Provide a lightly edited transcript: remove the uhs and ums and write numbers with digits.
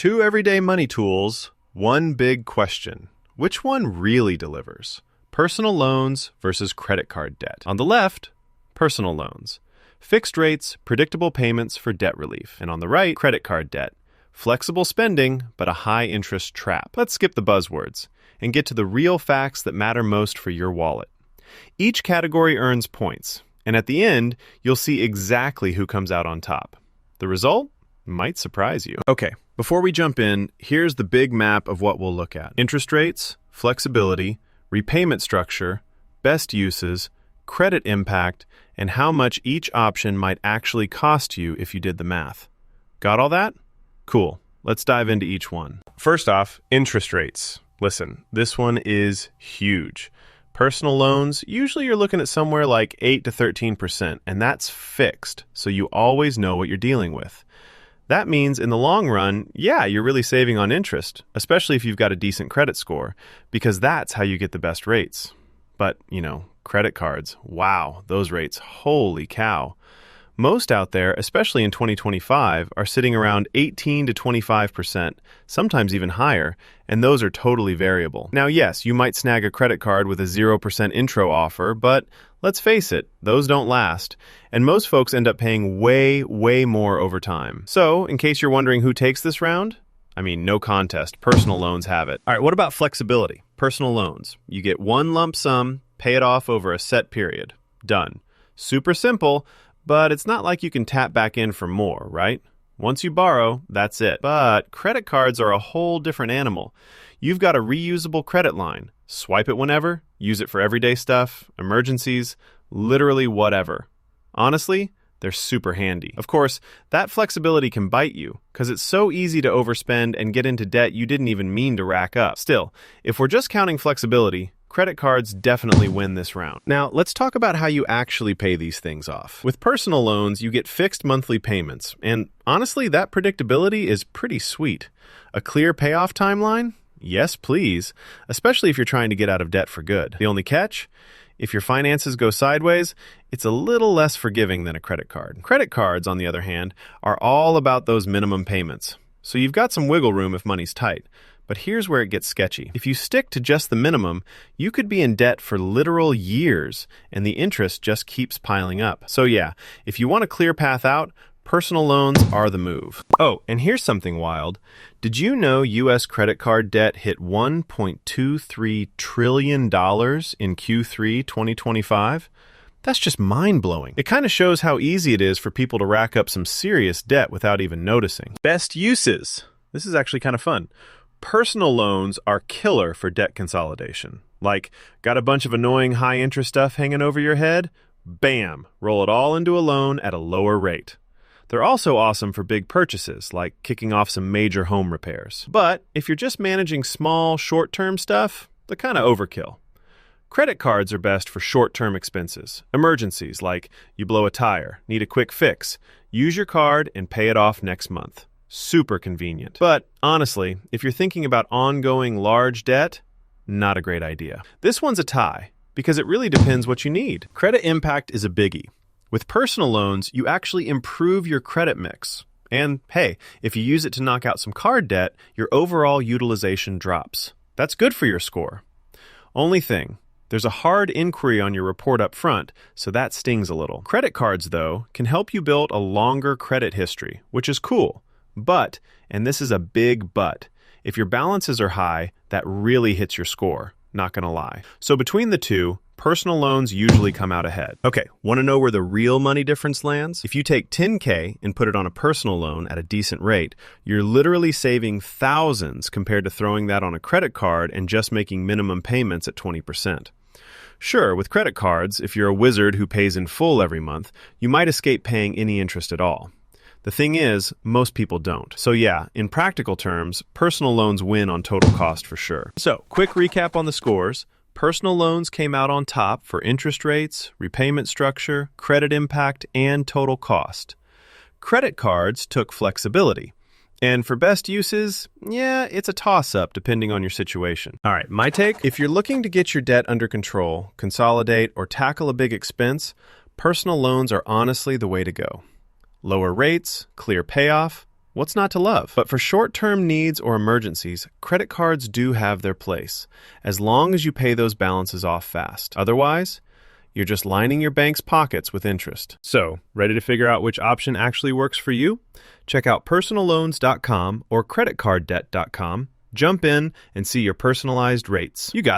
Two everyday money tools, one big question. Which one really delivers? Personal loans versus credit card debt. On the left, personal loans. Fixed rates, predictable payments for debt relief. And on the right, credit card debt. Flexible spending, but a high-interest trap. Let's skip the buzzwords and get to the real facts that matter most for your wallet. Each category earns points, and at the end, you'll see exactly who comes out on top. The result might surprise you. Okay, before we jump in, here's the big map of what we'll look at. Interest rates, flexibility, repayment structure, best uses, credit impact, and how much each option might actually cost you if you did the math. Got all that? Cool. Let's dive into each one. First off, interest rates. Listen, this one is huge. Personal loans, usually you're looking at somewhere like 8 to 13%, and that's fixed, so you always know what you're dealing with. That means in the long run, yeah, you're really saving on interest, especially if you've got a decent credit score, because that's how you get the best rates. But, credit cards, wow, those rates, holy cow. Most out there, especially in 2025, are sitting around 18 to 25%, sometimes even higher, and those are totally variable. Now, yes, you might snag a credit card with a 0% intro offer, but let's face it, those don't last, and most folks end up paying way, way more over time. So, in case you're wondering who takes this round, no contest, personal loans have it. All right, what about flexibility? Personal loans. You get one lump sum, pay it off over a set period. Done. Super simple. But it's not like you can tap back in for more, right? Once you borrow, that's it. But credit cards are a whole different animal. You've got a reusable credit line. Swipe it whenever, use it for everyday stuff, emergencies, literally whatever. Honestly, they're super handy. Of course, that flexibility can bite you because it's so easy to overspend and get into debt you didn't even mean to rack up. Still, if we're just counting flexibility, credit cards definitely win this round. Now, let's talk about how you actually pay these things off. With personal loans, you get fixed monthly payments, and honestly, that predictability is pretty sweet. A clear payoff timeline? Yes, please, especially if you're trying to get out of debt for good. The only catch? If your finances go sideways, it's a little less forgiving than a credit card. Credit cards, on the other hand, are all about those minimum payments. So you've got some wiggle room if money's tight. But here's where it gets sketchy. If you stick to just the minimum, you could be in debt for literal years, and the interest just keeps piling up. So yeah, if you want a clear path out, personal loans are the move. Oh, and here's something wild. Did you know U.S. credit card debt hit $1.23 trillion in Q3 2025? That's just mind-blowing. It kind of shows how easy it is for people to rack up some serious debt without even noticing. Best uses. This is actually kind of fun. Personal loans are killer for debt consolidation. Like, got a bunch of annoying high-interest stuff hanging over your head? Bam! Roll it all into a loan at a lower rate. They're also awesome for big purchases, like kicking off some major home repairs. But if you're just managing small, short-term stuff, they're kind of overkill. Credit cards are best for short-term expenses, emergencies like you blow a tire, need a quick fix. Use your card and pay it off next month. Super convenient. But honestly, if you're thinking about ongoing large debt, not a great idea. This one's a tie, because it really depends what you need. Credit impact is a biggie. With personal loans, you actually improve your credit mix. And hey, if you use it to knock out some card debt, your overall utilization drops. That's good for your score. Only thing, there's a hard inquiry on your report up front, so that stings a little. Credit cards, though, can help you build a longer credit history, which is cool. But, and this is a big but, if your balances are high, that really hits your score, not gonna lie. So between the two, personal loans usually come out ahead. Okay, want to know where the real money difference lands? If you take $10K and put it on a personal loan at a decent rate, you're literally saving thousands compared to throwing that on a credit card and just making minimum payments at 20%. Sure, with credit cards, if you're a wizard who pays in full every month, you might escape paying any interest at all. The thing is, most people don't. So yeah, in practical terms, personal loans win on total cost for sure. So, quick recap on the scores. Personal loans came out on top for interest rates, repayment structure, credit impact, and total cost. Credit cards took flexibility. And for best uses, yeah, it's a toss-up depending on your situation. All right, my take, if you're looking to get your debt under control, consolidate, or tackle a big expense, personal loans are honestly the way to go. Lower rates, clear payoff, What's not to love? But for short-term needs or emergencies, credit cards do have their place, as long as you pay those balances off fast. Otherwise, you're just lining your bank's pockets with interest. So, ready to figure out which option actually works for you? Check out personalloans.com or creditcarddebt.com. Jump in and see your personalized rates. You got